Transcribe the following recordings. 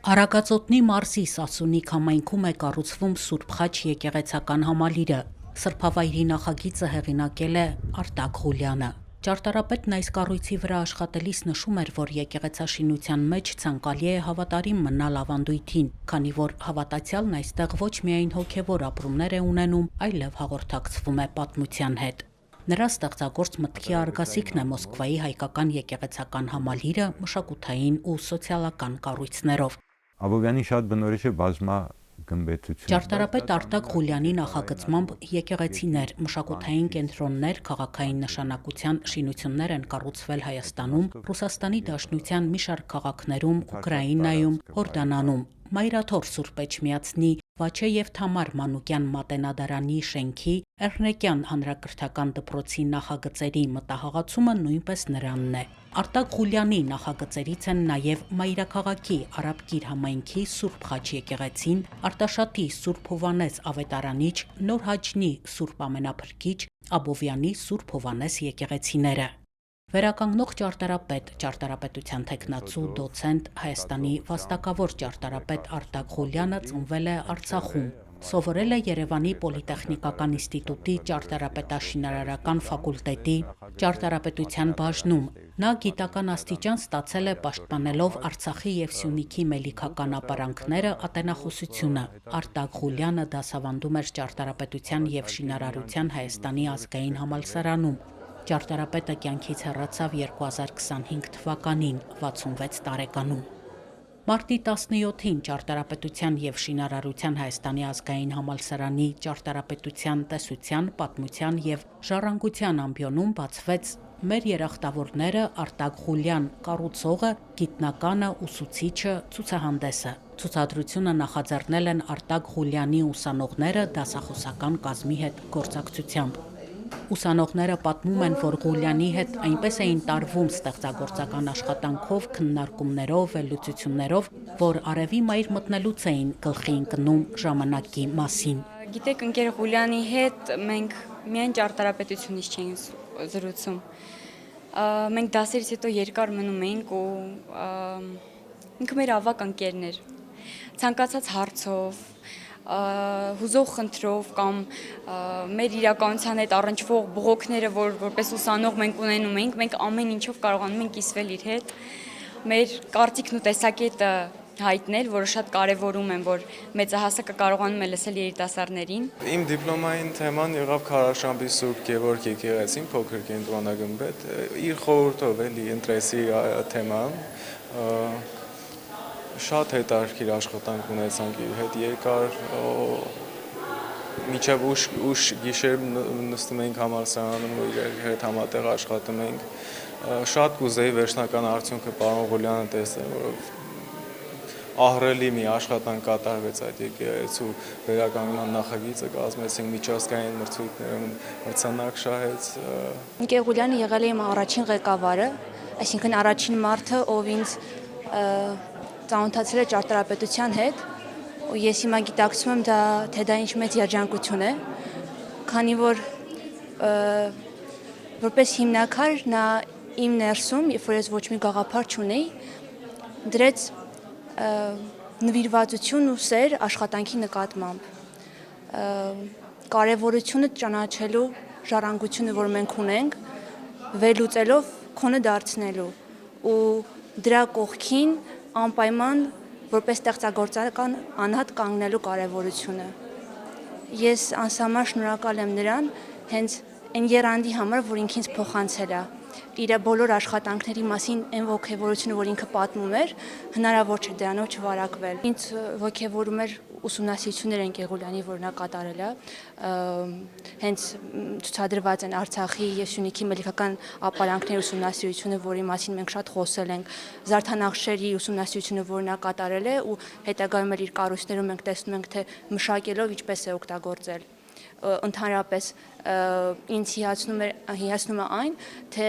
Արագածոտնի մարզի Սասունիք համայնքում է կառուցվում Սուրբ Խաչ եկեղեցական համալիրը։ Սրբավայրի նախագիծը հեղինակել է Արտակ Ղուլյանը։ Ճարտարապետն այս կառույցի վրա աշխատելիս նշում էր, որ եկեղեցաշինության մեջ ցանկալի է հավատարիմ մնալ ավանդույթին, քանի որ հավատացյալն այստեղ ոչ միայն հոգևոր ապրումներ է ունենում, այլև հաղորդակցվում է պատմության հետ։ Նրա ստեղծագործ մտքի արգասիքն է Մոսկվայի հայկական եկեղեցական համալիրը մշակութային ու սոցիալական կառույցներով։ Աբովյանի շատ բնորոշ է բազմագմբեթություն։ Ճարտարապետ Արտակ Ղուլյանի նախագծմամբ եկեղեցիներ, մշակութային կենտրոններ, քաղաքային նշանակության շինություններ են կառուցվել Հայաստանում, Ռուսաստանի Դաշնության մի շարք քաղաքներում, Ուկրաինայում, Հորդանանում, Մայրաթոր Սուրբ Էջմիածնի, Վաչե եւ Թամար Մանուկյան մատենադարանի շենքի, Էռնեկյան հանրակրթական դպրոցի նախագծերի մտահղացումը նույնպես նրանն է։ Արտակ Ղուլյանի նախագծերից են նաև Մայրաքաղաքի Արաբկիր համայնքի Սուրբ Խաչ եկեղեցին, Արտաշատի Սուրբ Հովհաննես Ավետարանիչ, Նոր Հաչնի Սուրբ Ամենափրկիչ, Աբովյանի Սուրբ Հովհաննես եկեղեցիները։ Վերականգնող ճարտարապետ, ճարտարապետության թեկնածու, դոցենտ, Հայաստանի վաստակավոր ճարտարապետ Արտակ Ղուլյանը ծնվել է Արցախում։ Սովորել է Երևանի Պոլիտեխնիկական ինստիտուտի ճարտարապետաշինարարական ֆակուլտետի ճարտարապետության բաժնում։ Նա գիտական աստիճան ստացել է պաշտպանելով Արցախի եւ Սյունիքի մելիքական ապարանքները, ատենախոսությունը։ Արտակ Ղուլյանը դասավանդում էր ճարտարապետության եւ շինարարության Հայաստանի ազգային համալսարանում։ Ճարտարապետը կյանքից հեռացավ 2025 թվականին, 66 տարեկանում։ Մարտի 17-ին ճարտարապետության եւ շինարարության Հայաստանի ազգային համալսարանի ճարտարապետության, տեսության, պատմության եւ ժառանգության ամբիոնում բացվեց «Մեր երախտավորները» Արտակ Ղուլյան, կառուցողը, գիտնականը, ուսուցիչը, ցուցահանդեսը։ Ցուցադրությունը նախաձեռնել են Արտակ Ղուլյանի ուսանողները դասախոսական կազմի հետ գործակցությամբ։ Ուսանողները պատմում են, որ Ղուլյանի հետ այնպես էին տարվում ստեղծագործական աշխատանքով, քննարկումներով, վերլուծություններով, որ արևի մայր մտնելուց էին գլխի ընկնում ժամանակի մասին։ Գիտեք, ընկեր Ղուլյանի հետ մենք միայն ճարտարապետությունից չէինք զրուցում։ Մենք դասերից հետո երկար մնում էինք ու ինքը մեր ավակ ընկերն էր։ Ցանկացած հարցով, հուզող խնդրով կամ մեր իրականության հետ առնչվող բողոքները, որպես ուսանող մենք ունենում էինք, մենք ամեն ինչով կարողանում ենք կիսվել իր հետ։ Մեր կարծիքն ու տեսակետը հայտնել, որը շատ կարևորում եմ, որ մեծահասակը կարողանում է լսել երիտասարդներին։ Իմ դիպլոմային թեման եղավ Քարաշամբի Սուրբ Գևորգ եկեղեցին, փոքր կենտրոնագմբեթ, իր խորհրդով էլի ընտրեցի թեման։ Շատ հետաքրքիր աշխատանք ունեցանք իր հետ, երկար մինչև ուշ գիշեր նստում էինք համալսարանում ու իր հետ համատեղ աշխատում էինք։ Շատ կուզեի վերջնական արդյունքը պարոն Ղուլյանը տեսնել, որով ահռելի մի աշխատանք կատարվեց այդ եկեղեցու վերականգնման նախագիծը, կազմեցինք միջազգային մրցույթներում մրցանակ շահեց։ Ընկեր Ղուլյանը եղել է իմ առաջին ղեկավարը, այսինքն առաջին մարդը, ով ինձ ծանոթացրել է ճարտարապետության հետ, ու ես հիմա գիտակցում եմ թե դա ինչ մեծ երջանկություն է, քանի որ որպես հիմնաքար նա իմ ներսում, երբ որ ես ոչ մի գաղափար չունեի, դրեց նվիրվածություն ու սեր աշխատանքի նկատմամբ, կարևորությունը ճանաչելու ժառանգությունը, որ մենք ունենք, վերլուծելով քոնը դարձնելու ու դրա կողքին անպայման որպես ստեղծագործական անհատ կանգնելու կարևորությունը։ Ես անսահման շնորհակալ եմ նրան հենց այն եռանդի համար, որ ինքը ինձ փոխանցել է։ Իր բոլոր աշխատանքների մասին այն ոգևորությունը, որ ինքը պատմում էր, հնարավոր չէ դրանով չվարակվել։ Ինձ ոգևորում էր ուսումնասիրություններ ընկեր Ղուլյանի, որ նա կատարել է, հենց ցուցադրված են Արցախի եւ Սյունիքի մելիքական ապարանքների ուսումնասիրությունը, որի մասին մենք շատ խոսել ենք, Զարդանախշերի ուսումնասիրությունը, որ նա կատարել է ու հետագայում էլ իր կառույցներում մենք տեսնում ենք, թե մշակելով ինչպես է օգտագործել։ Ընդհանրապես ինձ հիացնում է այն, թե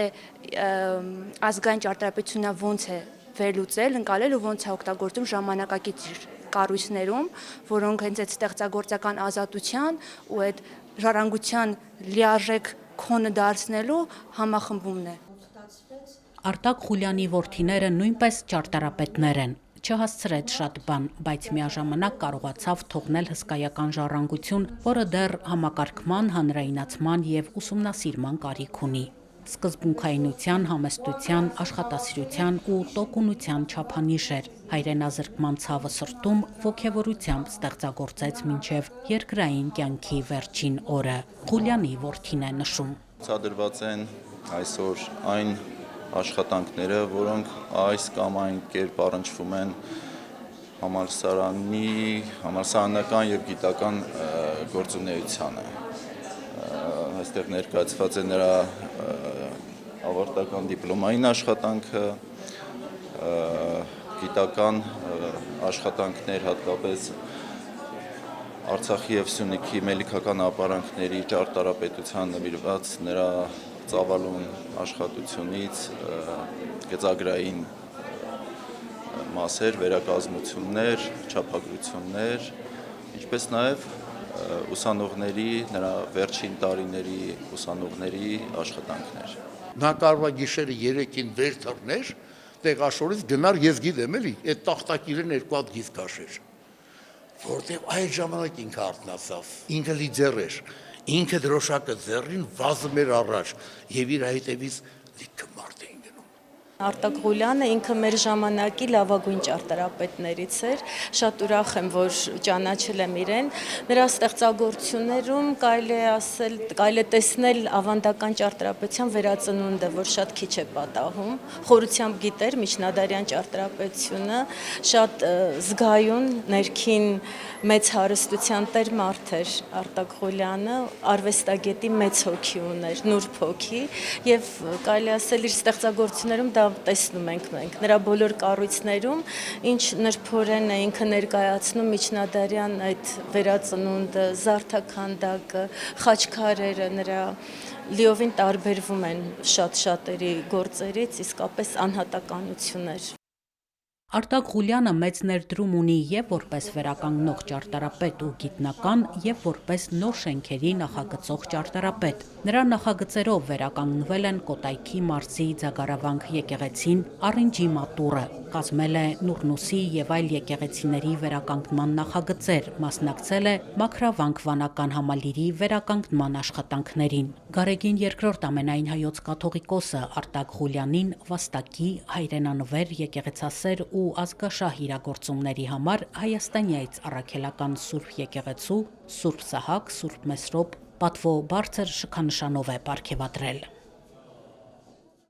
ազգային ճարտարապետությունը ոնց է վերլուծել, ընկալել ու ոնց է օգտագործում ժամանակակից կառույցներում, որոնք հենց այդ ստեղծագործական ազատության ու այդ ժառանգության լիարժեք քոնը դարձնելու համախմբումն է։ Արտակ Ղուլյանի որդիները նույնպես ճարտարապետներ են։ չհասցրեց շատ բան, բայց միաժամանակ կարողացավ թողնել հսկայական ժառանգություն, որը դեռ համակարգման, հանրայնացման եւ ուսումնասիրման կարիք ունի։ Սկզբունքայնության, համեստության, աշխատասիրության ու տոկունության չափանիշ էր։ Հայրենազրկման ցավը սրտում ոգևորությամբ ստեղծագործեց մինչև երկրային կյանքի վերջին օրը։ Ղուլյանի որդին է նշում. Ցուցադրված են այսօր այն աշխատանքները, որոնք այս կամ այն կերպ առնչվում են համալսարանական եւ գիտական գործունեությանը։ Այստեղ ներկայացված է նրա ավարտական դիպլոմային աշխատանքը, գիտական աշխատանքներ, հատկապես Արցախի եւ Սյունիքի մելիքական ապարանքների ճարտարապետության նվիրված նրա ծավալուն աշխատությունից գծագրային մասեր, վերակազմություններ, չափագրություններ, ինչպես նաեւ ուսանողների, նրա վերջին տարիների ուսանողների աշխատանքներ։ Նա կարող է գիշերը 3-ին վեր թռներ, տեղաշորից գնար, ես գիտեմ էլի, այդ տախտակիրը 2 հատ գիծ քաշեր։ Որտեւ այդ ժամանակ ինքը արթնացավ, ինքը լիդեր էր, ինքը դրոշակը ձեռին վազում էր առաջ եւ իր հետևից լիքը մարդ էին գնում։ Արտակ Ղուլյանը ինքը մեր ժամանակի լավագույն ճարտարապետներից էր, շատ ուրախ եմ, որ ճանաչել եմ իրեն, նրա ստեղծագործություններում կարելի է ասել, կարելի է տեսնել ավանդական ճարտարապետության վերածնունդը, որ շատ քիչ է պատահում, խորությամբ գիտեր միջնադարյան ճարտարապետությունը, շատ զգայուն, ներքին մեծ հարստության տեր մարդ էր Արտակ Ղուլյանը, արվեստագետի մեծ հոգի ուներ, նուրբ հոգի եւ կարելի ասել իր ստեղծագործություններում դա տեսնում ենք մենք նրա բոլոր կառույցներում ինչ նրբորեն է ինքը ներկայացնում միջնադարյան այդ վերածնունդը, զարդաքանդակը, խաչքարերը նրա լիովին տարբերվում են շատ-շատերի գործերից, իսկապես անհատականություններ։ Արտակ Ղուլյանը մեծ ներդրում ունի եւ որպես վերականգնող ճարտարապետ ու գիտնական, եւ որպես նոր շենքերի նախագծող ճարտարապետ։ Նրա նախագծերով վերականգնվել են Կոտայքի մարզի Ձագարավանք եկեղեցին, Առինջի մատուռը, կազմել է Նուռնուսի եւ այլ եկեղեցիների վերականգնման նախագծեր, մասնակցել է Մաքրավանք վանական համալիրի վերականգնման աշխատանքներին։ Գարեգին II ամենայն հայոց կաթողիկոսը Արտակ Ղուլյանին վաստակի, հայրենանվեր, եկեղեցասեր ու ազգաշահ իրագործումների համար Հայաստանյայից առաքելական Սուրբ եկեղեցու, Սուրբ Սահակ, Սուրբ Մեսրոպ պատվո բարձր շքանշանով է պարգևատրել։